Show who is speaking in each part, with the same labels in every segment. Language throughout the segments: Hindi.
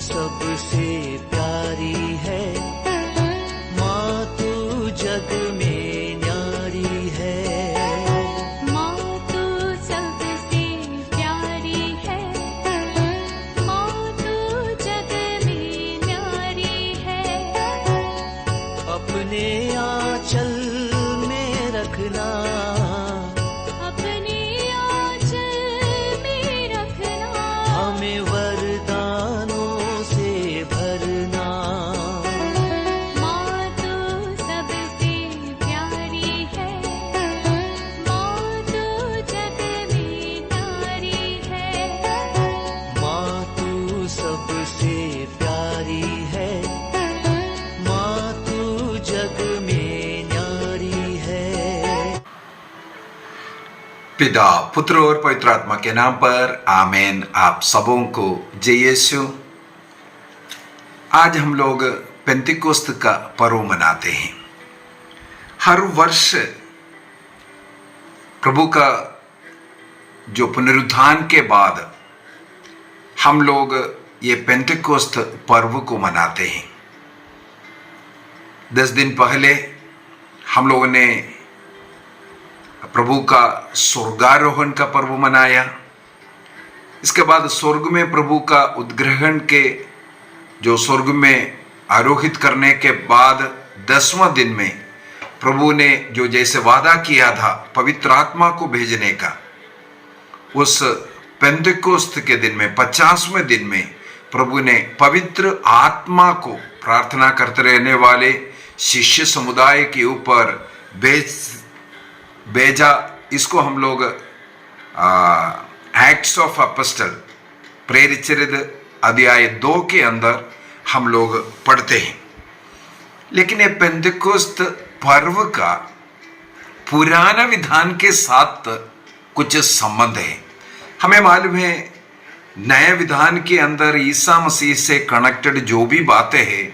Speaker 1: सबसे प्यारी है, माँ तू जग में न्यारी है।
Speaker 2: माँ तू सबसे प्यारी है, माँ तू जग में न्यारी है।
Speaker 1: अपने आंचल में रखना,
Speaker 2: अपने आंचल में रखना,
Speaker 1: हमें वरदानों से भरना।
Speaker 2: माँ तू सबसे प्यारी है, माँ तू जग में न्यारी है।
Speaker 1: माँ तू सबसे प्यारी है, माँ तू जग में न्यारी है।
Speaker 3: पिता, पुत्र और पवित्र आत्मा के नाम पर आमीन। आप सबों को जय यीशु। आज हम लोग पेंतिकोस्त का पर्व मनाते हैं। हर वर्ष प्रभु का जो पुनरुत्थान के बाद हम लोग ये पेंतिकोस्त पर्व को मनाते हैं। 10 दिन पहले हम लोगों ने प्रभु का स्वर्गारोहण का पर्व मनाया। इसके बाद स्वर्ग में प्रभु का उद्ग्रहण के जो स्वर्ग में आरोहित करने के बाद 10वां दिन में प्रभु ने जो जैसे वादा किया था पवित्र आत्मा को भेजने का, उस पेंतिकोस्त के दिन में 50वें दिन में प्रभु ने पवित्र आत्मा को प्रार्थना करते रहने वाले शिष्य समुदाय के ऊपर भेजा। इसको हम लोग एक्ट्स ऑफ अपोस्टल प्रेरित चरित्र अध्याय 2 के अंदर हम लोग पढ़ते हैं। लेकिन ये पेंतिकोस्त पर्व का पुराना विधान के साथ कुछ संबंध है। हमें मालूम है नए विधान के अंदर ईसा मसीह से कनेक्टेड जो भी बातें हैं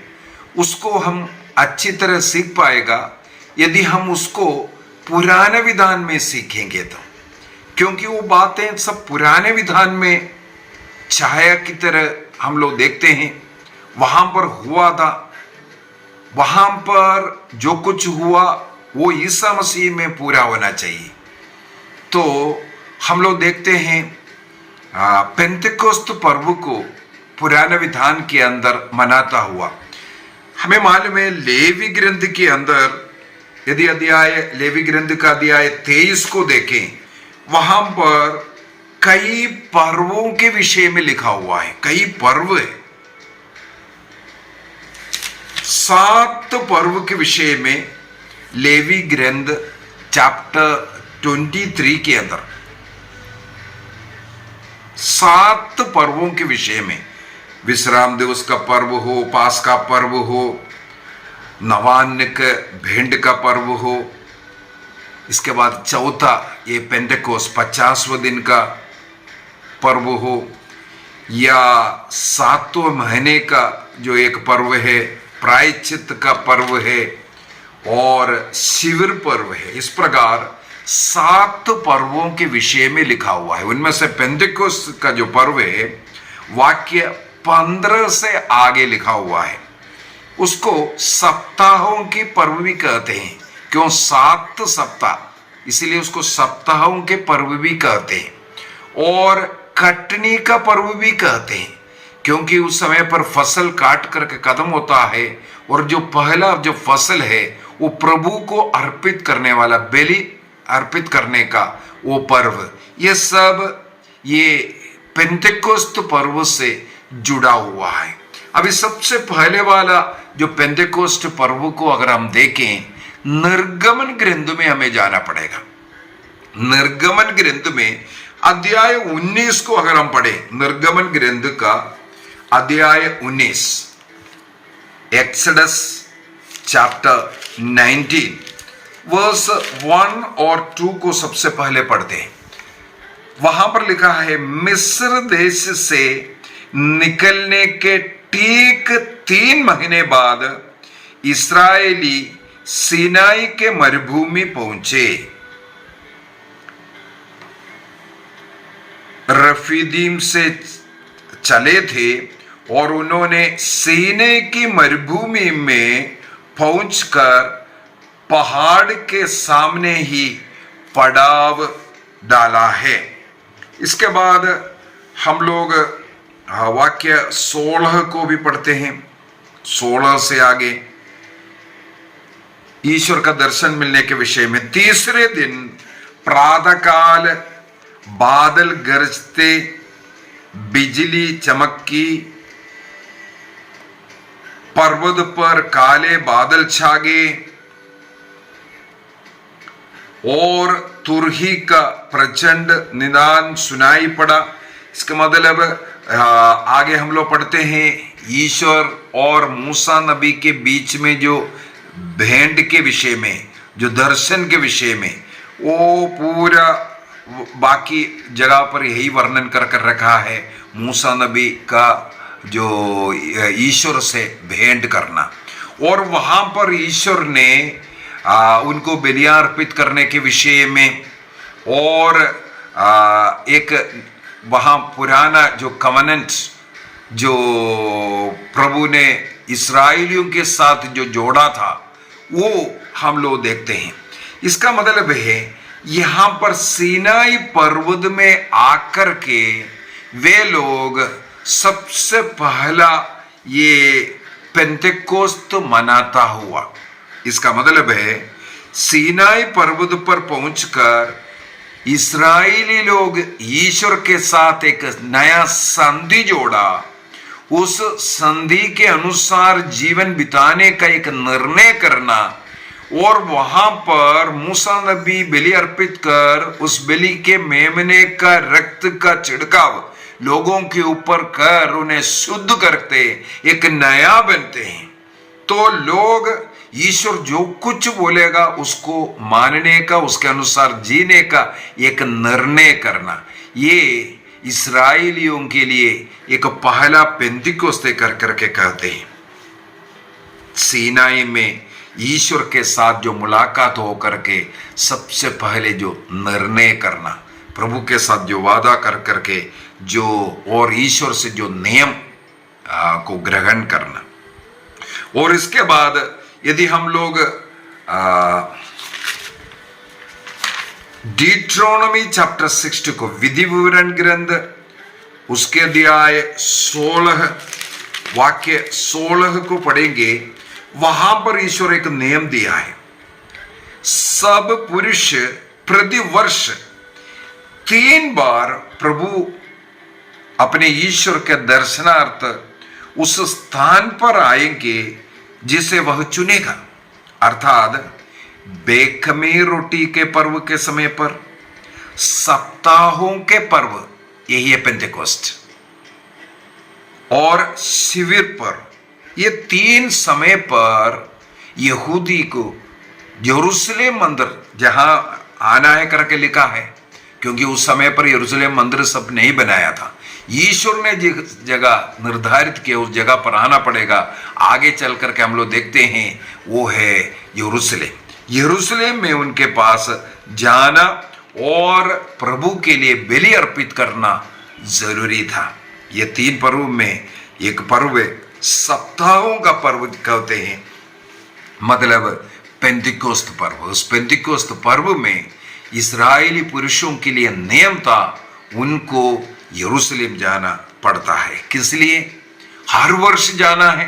Speaker 3: उसको हम अच्छी तरह सीख पाएगा यदि हम उसको पुराने विधान में सीखेंगे तो, क्योंकि वो बातें सब पुराने विधान में छाया की तरह हम लोग देखते हैं। वहां पर हुआ था, वहां पर जो कुछ हुआ वो ईसा मसीह में पूरा होना चाहिए। तो हम लोग देखते हैं पेंतिकोस्त पर्व को पुराने विधान के अंदर मनाता हुआ। हमें मालूम है लेवी ग्रंथ के अंदर यदि लेवी ग्रंथ का अध्याय 23 को देखें, वहां पर कई पर्वों के विषय में लिखा हुआ है। कई पर्व है, 7 पर्व के विषय में लेवी ग्रंथ चैप्टर 23 के अंदर 7 पर्वों के विषय में, विश्राम दिवस का पर्व हो, पास का पर्व हो, नवान्न के भेंट का पर्व हो, इसके बाद चौथा ये पेंटेकोस्त 50वें दिन का पर्व हो, या 7वें महीने का जो एक पर्व है प्रायश्चित का पर्व है, और शिविर पर्व है। इस प्रकार 7 पर्वों के विषय में लिखा हुआ है। उनमें से पेंटेकोस्त का जो पर्व है वाक्य 15 से आगे लिखा हुआ है। उसको सप्ताहों की पर्व भी कहते हैं। क्यों? 7 सप्ताह, इसीलिए उसको सप्ताहों के पर्व भी कहते हैं। और कटनी का पर्व भी कहते हैं, क्योंकि उस समय पर फसल काट करके खत्म होता है और जो पहला जो फसल है वो प्रभु को अर्पित करने वाला, बलि अर्पित करने का वो पर्व, ये सब ये पेंतिकोस्त पर्व से जुड़ा हुआ है। अभी सबसे पहले वाला जो पेंतिकोस्त पर्व को अगर हम देखें, निर्गमन ग्रंथ में हमें जाना पड़ेगा। निर्गमन ग्रंथ में अध्याय 19 को अगर हम पढ़े, निर्गमन ग्रंथ का अध्याय 19, एक्सोडस चैप्टर 19 वर्स 1 और 2 को सबसे पहले पढ़ते हैं। वहां पर लिखा है, मिस्र देश से निकलने के ठीक 3 महीने बाद इस्राएली सीनाई के मरुभूमि पहुंचे। रफीदीम से चले थे और उन्होंने सीने की मरुभूमि में पहुंचकर पहाड़ के सामने ही पड़ाव डाला है। इसके बाद हम लोग वाक्य 16 को भी पढ़ते हैं। 16 से आगे ईश्वर का दर्शन मिलने के विषय में, तीसरे दिन प्रातःकाल बादल गरजते, बिजली चमकी, पर्वत पर काले बादल छा गए और तुरही का प्रचंड निदान सुनाई पड़ा। इसका मतलब आगे हम लोग पढ़ते हैं, ईश्वर और मूसा नबी के बीच में जो भेंट के विषय में, जो दर्शन के विषय में, वो पूरा बाकी जगह पर यही वर्णन कर रखा है। मूसा नबी का जो ईश्वर से भेंट करना, और वहां पर ईश्वर ने उनको बलियां अर्पित करने के विषय में, और एक वहां पुराना जो कवनेंट जो प्रभु ने इस्राएलियों के साथ जो जोड़ा था, वो हम लोग देखते हैं। इसका मतलब है यहां पर सीनाई पर्वत में आकर के वे लोग सबसे पहला ये पेंतेकोस्त मनाता हुआ, इसका मतलब है सीनाई पर्वत पर पहुंचकर इस्राएली लोग ईश्वर के साथ एक नया संधि जोड़ा, उस संधि के अनुसार जीवन बिताने का एक निर्णय करना, और वहां पर मूसा नबी बलि अर्पित कर उस बलि के मेमने का रक्त का छिड़काव लोगों के ऊपर कर उन्हें शुद्ध करते, एक नया बनते हैं। तो लोग ईश्वर जो कुछ बोलेगा उसको मानने का, उसके अनुसार जीने का एक निर्णय करना, ये इस्राएलियों के लिए एक पहला पेंतिकोस्ते कर करके कहते हैं। सीनाई में ईश्वर के साथ जो मुलाकात हो करके सबसे पहले जो निर्णय करना, प्रभु के साथ जो वादा कर करके जो, और ईश्वर से जो नियम को ग्रहण करना। और इसके बाद यदि हम लोग डिट्रोनॉमी चैप्टर 60 को, विधि विवरण ग्रंथ उसके अध्याय 16 वाक्य 16 को पढ़ेंगे, वहां पर ईश्वर एक नियम दिया है। सब पुरुष प्रति वर्ष 3 बार प्रभु अपने ईश्वर के दर्शनार्थ उस स्थान पर आएंगे जिसे वह चुनेगा, अर्थात बेखमी रोटी के पर्व के समय पर, सप्ताहों के पर्व, यही है पेंटेकोस्ट, और शिविर पर। ये 3 समय पर यहूदी को यरूशलेम मंदिर जहां आना है करके लिखा है, क्योंकि उस समय पर यरूशलेम मंदिर सब नहीं बनाया था। ईश्वर ने जिस जगह निर्धारित किया उस जगह पर आना पड़ेगा। आगे चल करके हम लोग देखते हैं वो है यरूशलेम। यरूशलेम में उनके पास जाना और प्रभु के लिए बलि अर्पित करना जरूरी था। ये 3 पर्व में एक पर्व सप्ताहों का पर्व कहते हैं, मतलब पेंतिकोस्त पर्व। उस पेंतिकोस्त पर्व में इस्राएली पुरुषों के लिए नियम था, उनको यरूशलेम जाना पड़ता है। किस लिए? हर वर्ष जाना है।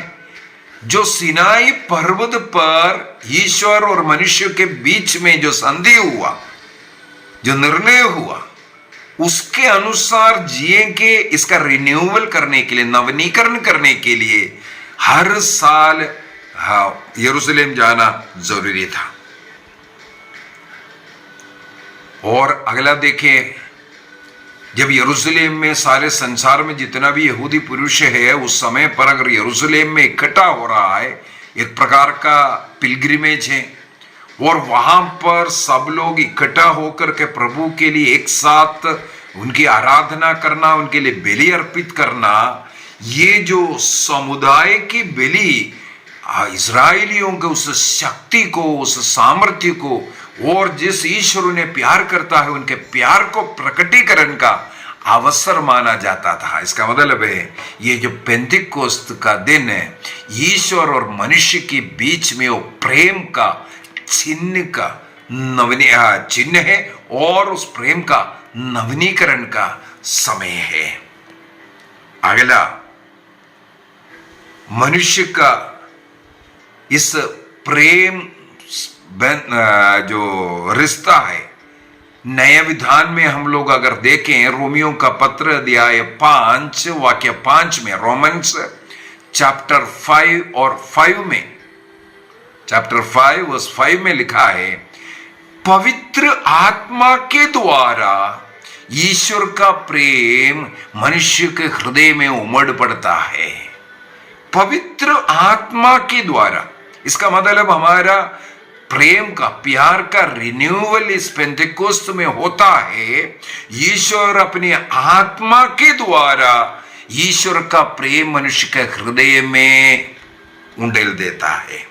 Speaker 3: जो सिनाई पर्वत पर ईश्वर और मनुष्य के बीच में जो संधि हुआ, जो निर्णय हुआ, उसके अनुसार जिएंगे, इसका रिन्यूअल करने के लिए, नवीनीकरण करने के लिए हर साल यरूशलेम जाना जरूरी था। और अगला देखें, जब यरूशलेम में सारे संसार में जितना भी यहूदी पुरुष है, उस समय पर अगर यरूशलेम में इकट्ठा हो रहा है, एक प्रकार का पिलग्रिमेज है, और वहां पर सब लोग इकट्ठा होकर के प्रभु के लिए एक साथ उनकी आराधना करना, उनके लिए बलि अर्पित करना, ये जो समुदाय की बलि इस्राएलियों के उस शक्ति को, उस सामर्थ्य को, और जिस ईश्वर उन्हें प्यार करता है उनके प्यार को प्रकटीकरण का अवसर माना जाता था। इसका मतलब है ये जो पेंतिकोस्त का दिन है, ईश्वर और मनुष्य के बीच में वो प्रेम का चिन्ह है और उस प्रेम का नवीनीकरण का समय है। अगला, मनुष्य का इस प्रेम जो रिश्ता है, नए विधान में हम लोग अगर देखें, रोमियो का पत्र अध्याय 5 वाक्य 5 में, रोमन्स चैप्टर 5 और 5 में, चैप्टर 5 वर्स 5 में लिखा है, पवित्र आत्मा के द्वारा ईश्वर का प्रेम मनुष्य के हृदय में उमड़ पड़ता है। पवित्र आत्मा के द्वारा, इसका मतलब हमारा प्रेम का, प्यार का रिन्यूअल इस पेंटेकोस्त में होता है। ईश्वर अपनी आत्मा के द्वारा ईश्वर का प्रेम मनुष्य के हृदय में उंडेल देता है।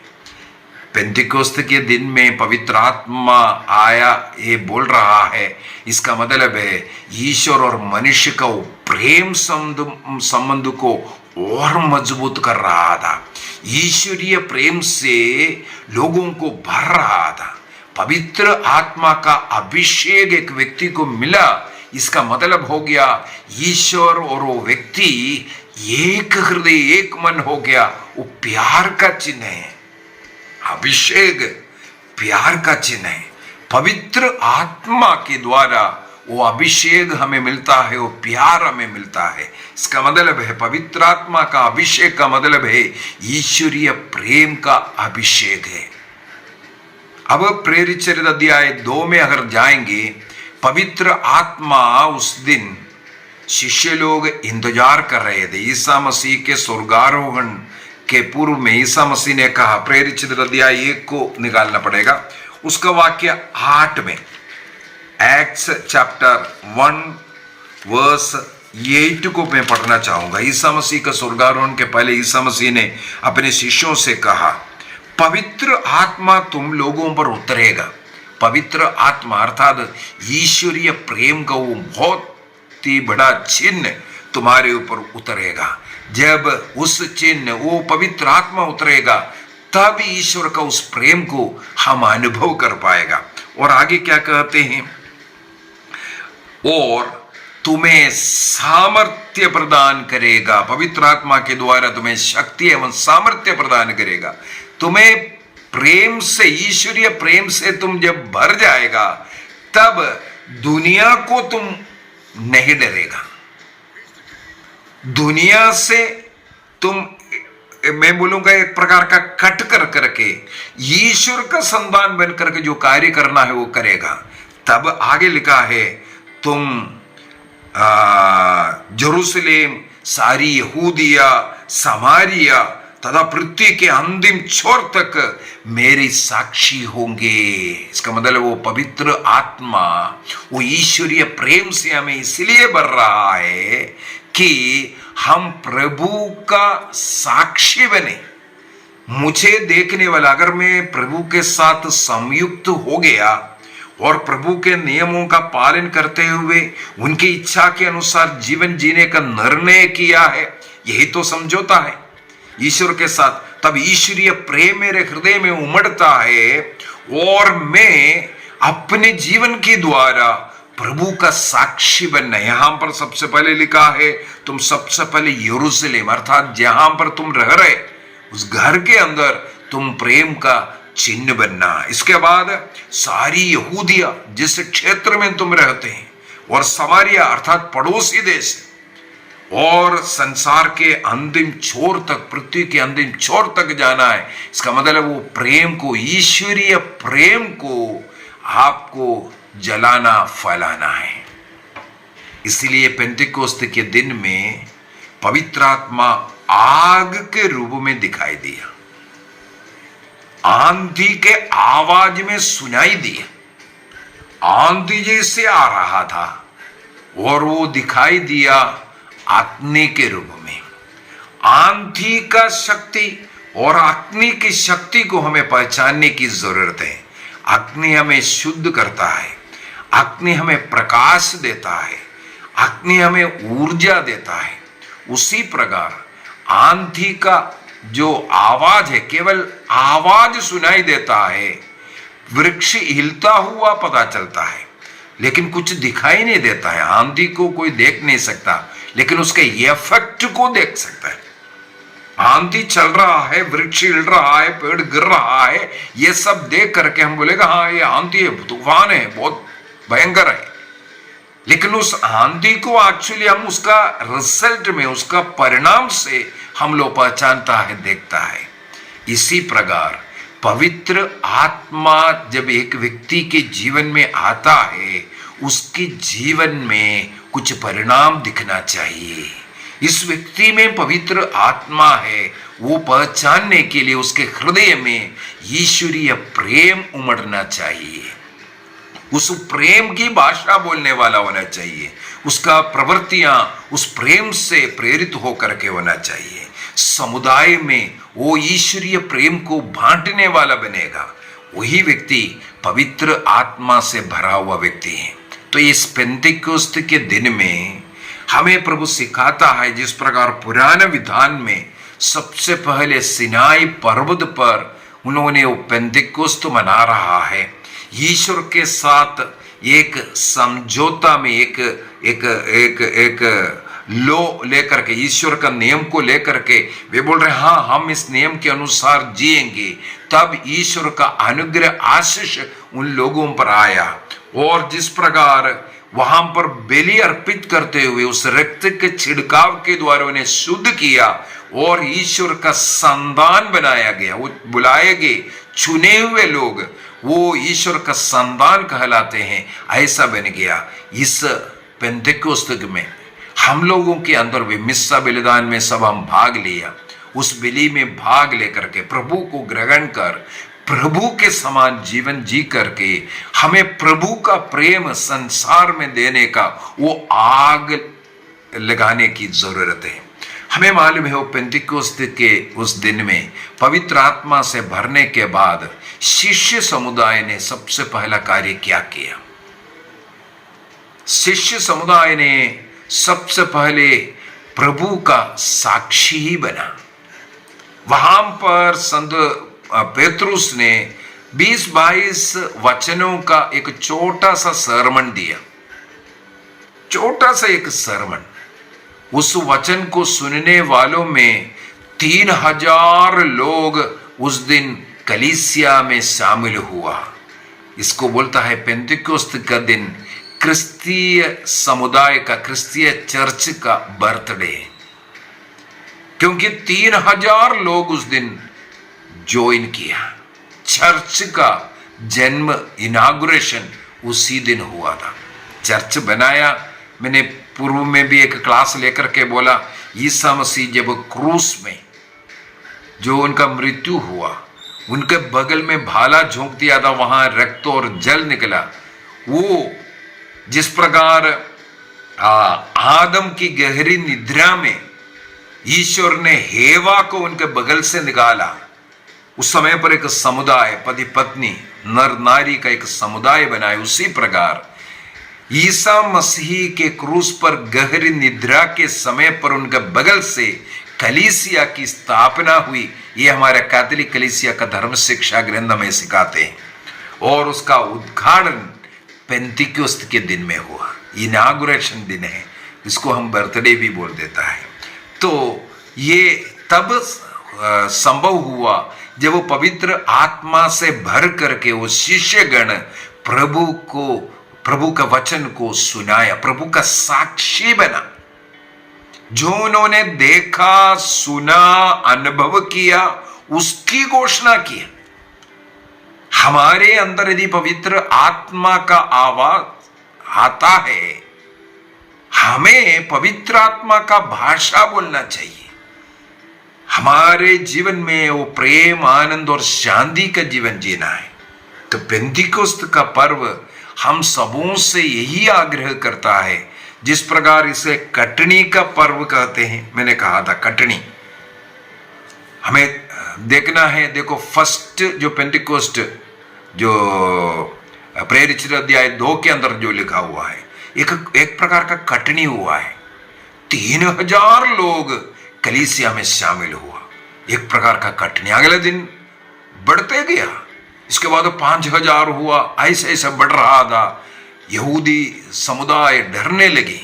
Speaker 3: पेंटेकोस्त के दिन में पवित्र आत्मा आया, ये बोल रहा है, इसका मतलब है ईश्वर और मनुष्य का वो प्रेम संबंध को और मजबूत कर रहा था। ईश्वरीय प्रेम से लोगों को भर रहा था। पवित्र आत्मा का अभिषेक एक व्यक्ति को मिला, इसका मतलब हो गया ईश्वर और वो व्यक्ति एक हृदय एक मन हो गया। वो प्यार का चिन्ह है। अभिषेक प्यार का चिन्ह है। पवित्र आत्मा के द्वारा वो अभिषेक हमें मिलता है, वो प्यार हमें मिलता है। इसका मतलब है पवित्र आत्मा का अभिषेक का मतलब है ईश्वरीय प्रेम का अभिषेक है। अब प्रेरित चरित्र अध्याय 2 में अगर जाएंगे, पवित्र आत्मा उस दिन शिष्य लोग इंतजार कर रहे थे। ईसा मसीह के स्वर्गारोहण के पूर्व में ईसा मसीह ने कहा, प्रेरित चरित्र अध्याय 1 को निकालना पड़ेगा, उसका वाक्य 8 में, एक्ट्स चैप्टर 1 वर्स 8 को मैं पढ़ना चाहूंगा। ईसा मसीह का स्वर्गारोहण के पहले ईसा मसीह ने अपने शिष्यों से कहा, पवित्र आत्मा तुम लोगों पर उतरेगा। पवित्र आत्मा अर्थात ईश्वरीय प्रेम का वो बहुत ही बड़ा चिन्ह तुम्हारे ऊपर उतरेगा। जब उस चिन्ह, वो पवित्र आत्मा उतरेगा, तब ईश्वर का उस प्रेम को हम अनुभव कर पाएगा। और आगे क्या कहते हैं, और तुम्हें सामर्थ्य प्रदान करेगा। पवित्र आत्मा के द्वारा तुम्हें शक्ति एवं सामर्थ्य प्रदान करेगा। तुम्हें प्रेम से, ईश्वरीय प्रेम से तुम जब भर जाएगा, तब दुनिया को तुम नहीं डरेगा। दुनिया से तुम, मैं बोलूंगा एक प्रकार का कट कर करके ईश्वर का संतान बन करके जो कार्य करना है वो करेगा। तब आगे लिखा है, तुम जेरूशलेम, सारी यहूदिया, समारिया तथा पृथ्वी के अंतिम छोर तक मेरी साक्षी होंगे। इसका मतलब वो पवित्र आत्मा, वो ईश्वरीय प्रेम से हमें इसलिए भर रहा है कि हम प्रभु का साक्षी बने। मुझे देखने वाला, अगर मैं प्रभु के साथ संयुक्त हो गया और प्रभु के नियमों का पालन करते हुए उनकी इच्छा के अनुसार जीवन जीने का निर्णय किया है, यही तो समझौता है ईश्वर के साथ, तब ईश्वरीय प्रेम मेरे हृदय में उमड़ता है और मैं अपने जीवन के द्वारा प्रभु का साक्षी बनना। यहां पर सबसे पहले लिखा है, तुम सबसे पहले यरूशलेम अर्थात जहां पर तुम रह रहे उस घर के अंदर तुम प्रेम का चिन्ह बनना। इसके बाद सारी यहूदिया, जिस क्षेत्र में तुम रहते हैं, और समारिया अर्थात पड़ोसी देश, और संसार के अंतिम छोर तक, पृथ्वी के अंतिम छोर तक जाना है। इसका मतलब वो प्रेम को, ईश्वरीय प्रेम को आपको जलाना, फैलाना है। इसलिए पेंटेकोस्त के दिन में पवित्र आत्मा आग के रूप में दिखाई दिया, आंधी के आवाज में सुनाई दिया। आंधी जैसे आ रहा था और वो दिखाई दिया अग्नि के रूप में। आंधी का शक्ति और अग्नि की शक्ति को हमें पहचानने की जरूरत है। अग्नि हमें शुद्ध करता है, अग्नि हमें प्रकाश देता है, अग्नि हमें ऊर्जा देता है, उसी प्रकार आंधी का जो आवाज है, केवल आवाज सुनाई देता है, वृक्ष हिलता हुआ पता चलता है, लेकिन कुछ दिखाई नहीं देता है। आंधी को कोई देख नहीं सकता, लेकिन उसके इफेक्ट को देख सकता है। आंधी चल रहा है, वृक्ष हिल रहा है, पेड़ गिर रहा है, ये सब देख करके हम बोलेगा हाँ ये आंधी है, तूफान है, बहुत भयंकर है। लेकिन उस आंधी को एक्चुअली हम उसका रिजल्ट में, उसका परिणाम से हम लोग पहचानता है, देखता है। इसी प्रकार पवित्र आत्मा जब एक व्यक्ति के जीवन में आता है, उसके जीवन में कुछ परिणाम दिखना चाहिए। इस व्यक्ति में पवित्र आत्मा है, वो पहचानने के लिए उसके हृदय में ईश्वरीय प्रेम उमड़ना चाहिए। उस प्रेम की भाषा बोलने वाला होना चाहिए। उसका प्रवृत्तियां उस प्रेम से प्रेरित होकर के होना चाहिए। समुदाय में वो ईश्वरीय प्रेम को बांटने वाला बनेगा। वही व्यक्ति पवित्र आत्मा से भरा हुआ व्यक्ति है। तो इस पेंतिकोस्त के दिन में हमें प्रभु सिखाता है, जिस प्रकार पुराने विधान में सबसे पहले सिनाई पर्वत पर उन्होंने वो पेंतिकोस्त मना रहा है। ईश्वर के साथ एक समझौता में एक एक एक एक लो लेकर के, ईश्वर का नियम को लेकर के वे बोल रहे हाँ हम इस नियम के अनुसार जिएंगे। तब ईश्वर का अनुग्रह आशीष उन लोगों पर आया, और जिस प्रकार वहां पर बलि अर्पित करते हुए उस रक्त के छिड़काव के द्वारा उन्हें शुद्ध किया और ईश्वर का संतान बनाया गया। वो बुलाए गए चुने हुए लोग, वो ईश्वर का संतान कहलाते हैं, ऐसा बन गया। इस पेंतिकोस्त में हम लोगों के अंदर भी मिस्सा बलिदान में सब हम भाग लिया। उस बलि में भाग लेकर के प्रभु को ग्रहण कर प्रभु के समान जीवन जी करके हमें प्रभु का प्रेम संसार में देने का वो आग लगाने की जरूरत है। हमें मालूम है वो पेंतिकोस्त के उस दिन में पवित्र आत्मा से भरने के बाद शिष्य समुदाय ने सबसे पहला कार्य क्या किया? शिष्य समुदाय ने सबसे पहले प्रभु का साक्षी ही बना। वहां पर संत पेतरुस ने 20-22 वचनों का एक छोटा सा सरमन दिया, छोटा सा एक सरमन। उस वचन को सुनने वालों में 3000 लोग उस दिन कलीसिया में शामिल हुआ। इसको बोलता है पेंतिकोस्त का दिन क्रिस्तीय समुदाय का, क्रिस्तीय चर्च का बर्थडे, क्योंकि 3000 लोग उस दिन ज्वाइन किया। चर्च का जन्म, इनागुरेशन उसी दिन हुआ था। चर्च बनाया, मैंने पूर्व में भी एक क्लास लेकर के बोला, ईसा मसीह जब क्रूस में जो उनका मृत्यु हुआ, उनके बगल में भाला झोंक दिया था, वहां रक्त और जल निकला। वो जिस प्रकार आदम की गहरी निद्रा में ईश्वर ने हेवा को उनके बगल से निकाला, उस समय पर एक समुदाय, पति पत्नी नर नारी का एक समुदाय बनाए। उसी प्रकार ईसा मसीह के क्रूस पर गहरी निद्रा के समय पर उनके बगल से कलीसिया की स्थापना हुई। ये हमारे कैथोलिक कलीसिया का धर्म शिक्षा ग्रंथ में सिखाते हैं, और उसका उद्घाटन पेंतिकोस्त के दिन में हुआ। इनागुरेशन दिन है, इसको हम बर्थडे भी बोल देता है। तो ये तब संभव हुआ जब वो पवित्र आत्मा से भर करके वो शिष्यगण प्रभु का वचन को सुनाया, प्रभु का साक्षी बना। जो उन्होंने देखा, सुना, अनुभव किया, उसकी घोषणा की। हमारे अंदर यदि पवित्र आत्मा का आवाज आता है, हमें पवित्र आत्मा का भाषा बोलना चाहिए। हमारे जीवन में वो प्रेम, आनंद और शांति का जीवन जीना है। तो पेंतिकोस्त का पर्व हम सबों से यही आग्रह करता है। जिस प्रकार इसे कटनी का पर्व कहते हैं, मैंने कहा था कटनी हमें देखना है। देखो फर्स्ट जो पेंतिकोस्ट जो प्रेरित अध्याय 2 के अंदर जो लिखा हुआ है, एक प्रकार का कटनी हुआ है। 3000 लोग कलीसिया में शामिल हुआ, एक प्रकार का कटनी। अगले दिन बढ़ते गया, इसके बाद 5000 हुआ, ऐसे ऐसे बढ़ रहा था। यहूदी समुदाय डरने लगे,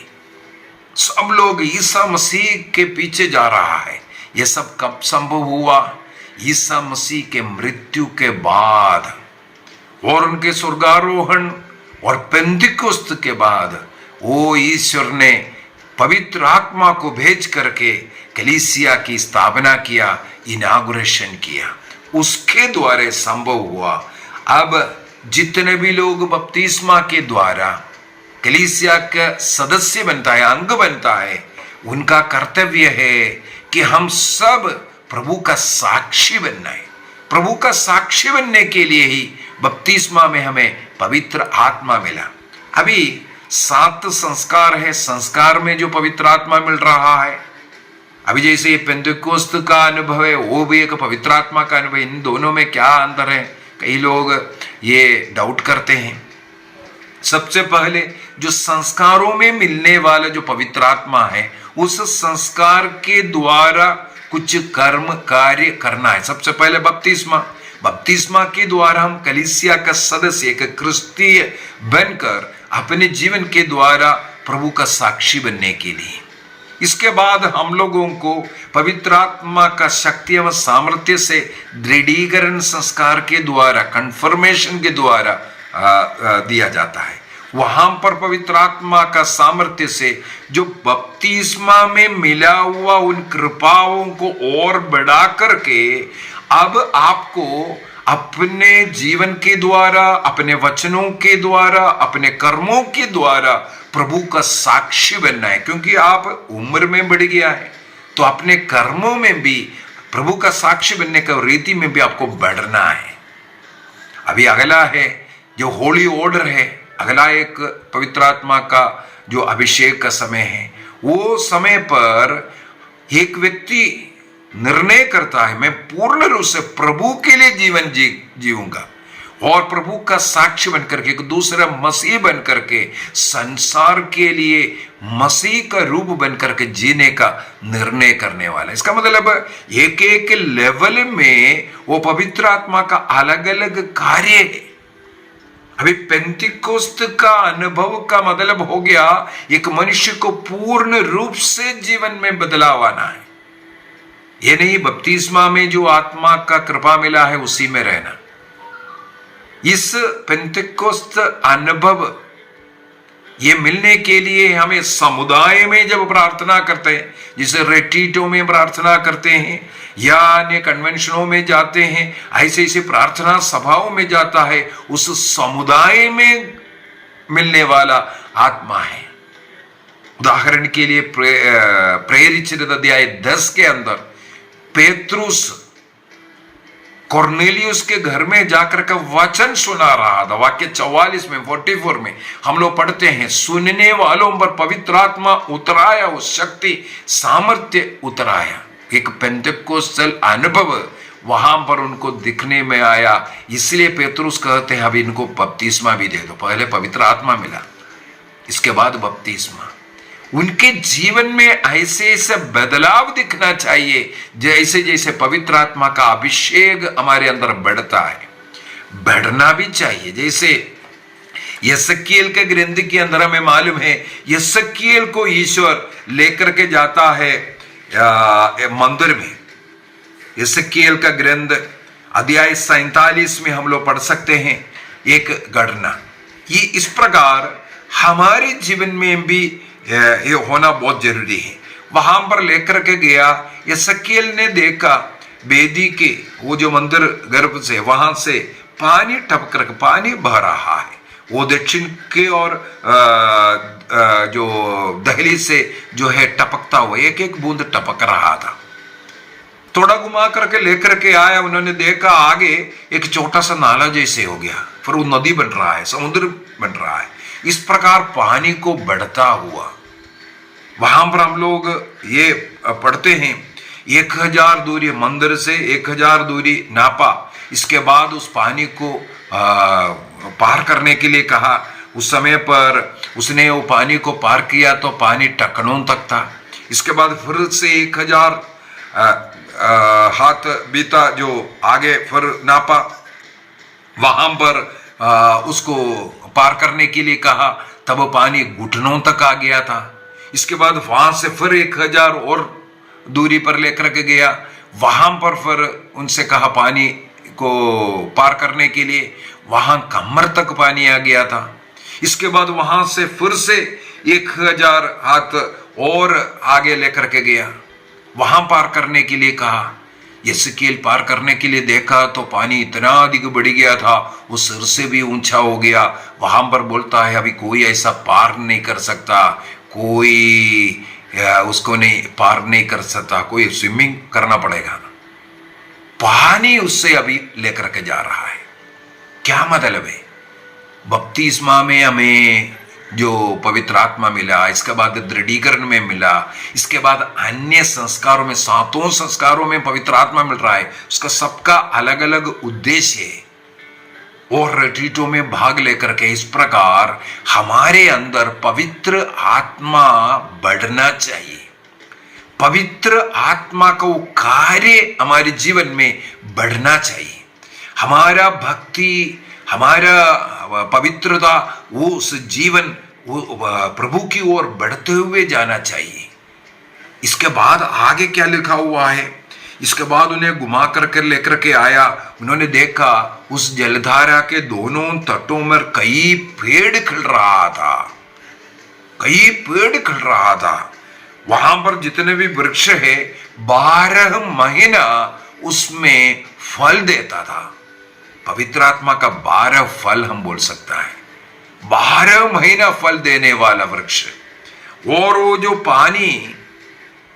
Speaker 3: सब लोग ईसा मसीह के पीछे जा रहा है। यह सब कब संभव हुआ? ईसा मसीह के मृत्यु के बाद और उनके स्वर्गारोहण और पेंतिकोस्त के बाद वो ईश्वर ने पवित्र आत्मा को भेज करके कलीसिया की स्थापना किया, इनागुरेशन किया, उसके द्वारा संभव हुआ। अब जितने भी लोग बपतिस्मा के द्वारा कलीसिया का सदस्य बनता है, अंग बनता है, उनका कर्तव्य है कि हम सब प्रभु का साक्षी बनना है। प्रभु का साक्षी बनने के लिए ही बपतिस्मा में हमें पवित्र आत्मा मिला। अभी 7 संस्कार है, संस्कार में जो पवित्र आत्मा मिल रहा है, अभी जैसे ये पेंतिकोस्त का अनुभव है, वो भी एक पवित्र आत्मा का अनुभव है। इन दोनों में क्या अंतर है? कई लोग ये डाउट करते हैं। सबसे पहले जो संस्कारों में मिलने वाला जो पवित्र आत्मा है, उस संस्कार के द्वारा कुछ कर्म कार्य करना है। सबसे पहले बपतिस्मा के द्वारा हम कलीसिया का सदस्य, एक क्रिस्तीय बनकर अपने जीवन के द्वारा प्रभु का साक्षी बनने के लिए। इसके बाद हम लोगों को पवित्र आत्मा का शक्ति एवं सामर्थ्य से दृढ़ीकरण संस्कार के द्वारा, कंफर्मेशन के द्वारा दिया जाता है। वहां पर पवित्र आत्मा का सामर्थ्य से जो बपतिस्मा में मिला हुआ उन कृपाओं को और बढ़ा करके अब आपको अपने जीवन के द्वारा, अपने वचनों के द्वारा, अपने कर्मों के द्वारा प्रभु का साक्षी बनना है। क्योंकि आप उम्र में बढ़ गया है, तो अपने कर्मों में भी प्रभु का साक्षी बनने का रीति में भी आपको बढ़ना है। अभी अगला है जो होली ऑर्डर है, अगला एक पवित्र आत्मा का जो अभिषेक का समय है। वो समय पर एक व्यक्ति निर्णय करता है, मैं पूर्ण रूप से प्रभु के लिए जीवन जीऊंगा और प्रभु का साक्ष्य बनकर के, एक दूसरा मसीह बनकर के, संसार के लिए मसीह का रूप बनकर के जीने का निर्णय करने वाला। इसका मतलब एक एक लेवल में वो पवित्र आत्मा का अलग अलग कार्य है। अभी पेंतिकोस्त का अनुभव का मतलब हो गया एक मनुष्य को पूर्ण रूप से जीवन में बदलाव आना है। ये नहीं बपतिस्मा में जो आत्मा का कृपा मिला है उसी में रहना। इस पेंतिकोस्त अनुभव ये मिलने के लिए हमें समुदाय में जब प्रार्थना करते हैं, जिसे रेट्रीटों में प्रार्थना करते हैं या अन्य कन्वेंशनों में जाते हैं, ऐसे ऐसे प्रार्थना सभाओं में जाता है, उस समुदाय में मिलने वाला आत्मा है। उदाहरण के लिए प्रेरित अध्याय 10 के अंदर पेत्रुस कॉर्नेलियस के घर में जाकर का वचन सुना रहा था। वाक्य 44 में 44 में हम लोग पढ़ते हैं, सुनने वालों पर पवित्र आत्मा उतराया, उस शक्ति सामर्थ्य उतराया। एक पेंतिकोस्टल अनुभव वहां पर उनको दिखने में आया। इसलिए पेत्रुस कहते हैं अब इनको बपतिस्मा भी दे दो। पहले पवित्र आत्मा मिला, इसके बाद बपतिस्मा। उनके जीवन में ऐसे ऐसे बदलाव दिखना चाहिए जैसे जैसे पवित्र आत्मा का अभिषेक हमारे अंदर बढ़ता है, बढ़ना भी चाहिए। जैसे यशक्किएल के ग्रंथ के अंदर हमें मालूम है, यशक्किएल को ईश्वर लेकर के जाता है मंदिर में। यशक्किएल का ग्रंथ अध्याय 47 में हम लोग पढ़ सकते हैं एक घटना। ये इस प्रकार हमारे जीवन में भी ये होना बहुत जरूरी है। वहां पर लेकर के गया, यशक्किएल ने देखा वेदी के वो जो मंदिर गर्भ से वहां से पानी टपक कर पानी बह रहा है। वो दक्षिण के और जो दहली से जो है टपकता हुआ एक एक बूंद टपक रहा था। थोड़ा घुमा करके लेकर के आया, उन्होंने देखा आगे एक छोटा सा नाला जैसे हो गया, फिर वो नदी बन रहा है, समुद्र बन रहा है। इस प्रकार पानी को बढ़ता हुआ वहां पर हम लोग ये पढ़ते हैं 1000 दूरी मंदिर से 1000 दूरी नापा। इसके बाद उस पानी को पार करने के लिए कहा। उस समय पर उसने वो पानी को पार किया तो पानी टखनों तक था। इसके बाद फिर से 1000 हाथ बीता, जो आगे फिर नापा, वहां पर उसको पार करने के लिए कहा, तब पानी घुटनों तक आ गया था। इसके बाद वहां से फिर 1000 और दूरी पर लेकर के गया, वहां पर फिर उनसे कहा पानी को पार करने के लिए, वहां कमर तक पानी आ गया था। इसके बाद वहां से फिर से 1000 हाथ और आगे लेकर के गया, वहां पार करने के लिए कहा। यिसकेल पार करने के लिए देखा तो पानी इतना अधिक बढ़ गया था, वो सिर से भी ऊंचा हो गया। वहां पर बोलता है अभी कोई ऐसा पार नहीं कर सकता, कोई उसको नहीं पार नहीं कर सकता, कोई स्विमिंग करना पड़ेगा। पानी उससे अभी लेकर के जा रहा है। क्या मतलब है? बपतिस्मा में हमें जो पवित्र आत्मा मिला, इसके बाद दृढ़ीकरण में मिला, इसके बाद अन्य संस्कारों में, 7 संस्कारों में पवित्र आत्मा मिल रहा है। उसका सबका अलग अलग उद्देश्य है और रिट्रीटों में भाग लेकर के इस प्रकार हमारे अंदर पवित्र आत्मा बढ़ना चाहिए। पवित्र आत्मा का वो कार्य हमारे जीवन में बढ़ना चाहिए। हमारा भक्ति, हमारा पवित्रता, वो उस जीवन वो प्रभु की ओर बढ़ते हुए जाना चाहिए। इसके बाद आगे क्या लिखा हुआ है? इसके बाद उन्हें घुमा करके लेकर के आया, उन्होंने देखा उस जलधारा के दोनों तटों में कई पेड़ खिल रहा था, कई पेड़ खिल रहा था। वहां पर जितने भी वृक्ष है 12 महीना उसमें फल देता था। पवित्र आत्मा का 12 फल हम बोल सकता है, 12 महीना फल देने वाला वृक्ष। और वो जो पानी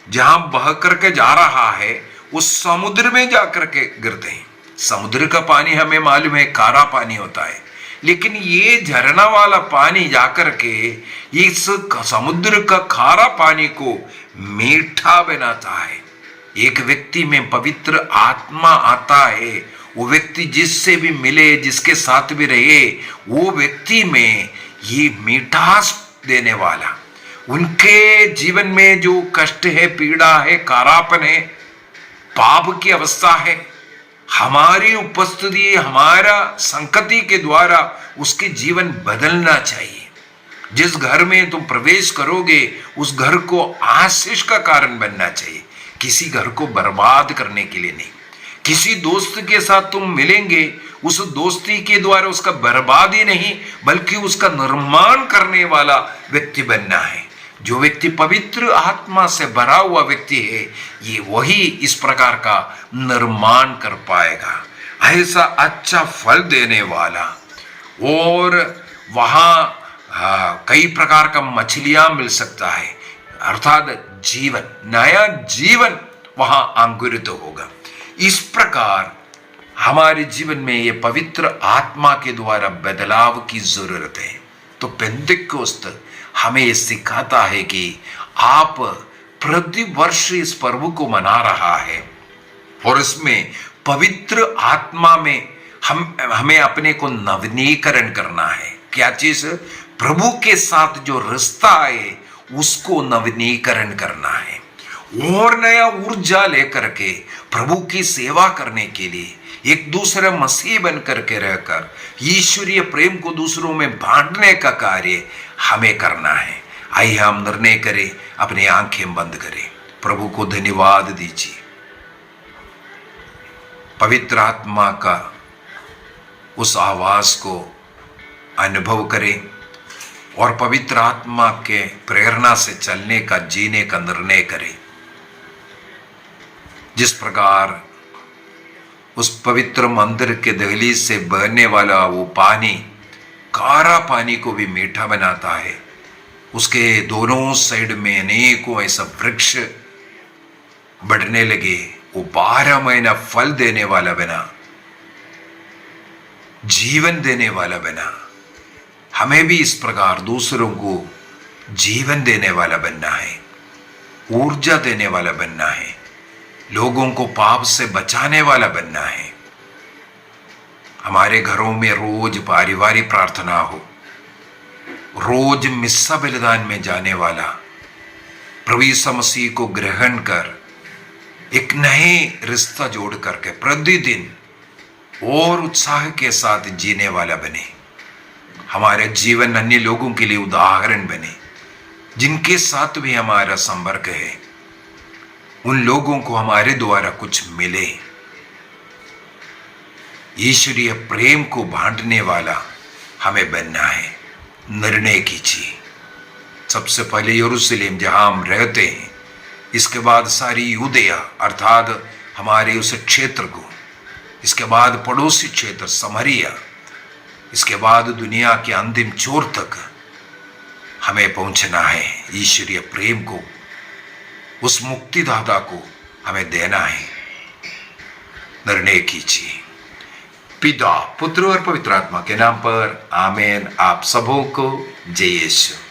Speaker 3: जहां बह करके जा रहा है उस समुद्र में जाकर के गिरते हैं। समुद्र का पानी हमें मालूम है खारा पानी होता है, लेकिन ये झरना वाला पानी जाकर के इस समुद्र का खारा पानी को मीठा बनाता है। एक व्यक्ति में पवित्र आत्मा आता है, वो व्यक्ति जिससे भी मिले, जिसके साथ भी रहे, वो व्यक्ति में ये मिठास देने वाला, उनके जीवन में जो कष्ट है, पीड़ा है, कारापन है, पाप की अवस्था है, हमारी उपस्थिति, हमारा संगति के द्वारा उसके जीवन बदलना चाहिए। जिस घर में तुम प्रवेश करोगे उस घर को आशीष का कारण बनना चाहिए, किसी घर को बर्बाद करने के लिए नहीं। किसी दोस्त के साथ तुम मिलेंगे, उस दोस्ती के द्वारा उसका बर्बादी नहीं बल्कि उसका निर्माण करने वाला व्यक्ति बनना है। जो व्यक्ति पवित्र आत्मा से भरा हुआ व्यक्ति है, ये वही इस प्रकार का निर्माण कर पाएगा, ऐसा अच्छा फल देने वाला। और वहां कई प्रकार का मछलियां मिल सकता है, अर्थात जीवन, नया जीवन वहां अंकुरित होगा। इस प्रकार हमारे जीवन में ये पवित्र आत्मा के द्वारा बदलाव की जरूरत है। तो पेंतिकोस्त हमें ये सिखाता है कि आप प्रति वर्ष इस पर्व को मना रहा है और इसमें पवित्र आत्मा में हमें अपने को नवीनीकरण करना है। क्या चीज? प्रभु के साथ जो रिश्ता है उसको नवीनीकरण करना है और नया ऊर्जा लेकर के प्रभु की सेवा करने के लिए एक दूसरे मसीह बन करके रहकर ईश्वरीय प्रेम को दूसरों में बांटने का कार्य हमें करना है। आइए हम निर्णय करें, अपनी आंखें बंद करें, प्रभु को धन्यवाद दीजिए। पवित्र आत्मा का उस आवाज को अनुभव करें और पवित्र आत्मा के प्रेरणा से चलने का, जीने का निर्णय करें। जिस प्रकार उस पवित्र मंदिर के दहलीज से बहने वाला वो पानी खारा पानी को भी मीठा बनाता है, उसके दोनों साइड में अनेकों ऐसा वृक्ष बढ़ने लगे, वो 12 महीना फल देने वाला बना, जीवन देने वाला बना। हमें भी इस प्रकार दूसरों को जीवन देने वाला बनना है, ऊर्जा देने वाला बनना है, लोगों को पाप से बचाने वाला बनना है। हमारे घरों में रोज पारिवारिक प्रार्थना हो, रोज मिस्सा बलिदान में जाने वाला प्रभु यीशु मसीह को ग्रहण कर एक नए रिश्ता जोड़ करके प्रतिदिन और उत्साह के साथ जीने वाला बने। हमारे जीवन अन्य लोगों के लिए उदाहरण बने। जिनके साथ भी हमारा संपर्क है उन लोगों को हमारे द्वारा कुछ मिले। ईश्वरीय प्रेम को बांटने वाला हमें बनना है। निर्णय कीजिए। सबसे पहले यरूशलेम जहां हम रहते हैं, इसके बाद सारी यूदया अर्थात हमारे उस क्षेत्र को, इसके बाद पड़ोसी क्षेत्र समरिया, इसके बाद दुनिया के अंतिम छोर तक हमें पहुंचना है। ईश्वरीय प्रेम को, उस मुक्तिदाता को हमें देना है। निर्णय कीजिए। पिता, पुत्र और पवित्र आत्मा के नाम पर आमीन। आप सबों को जय यीशु।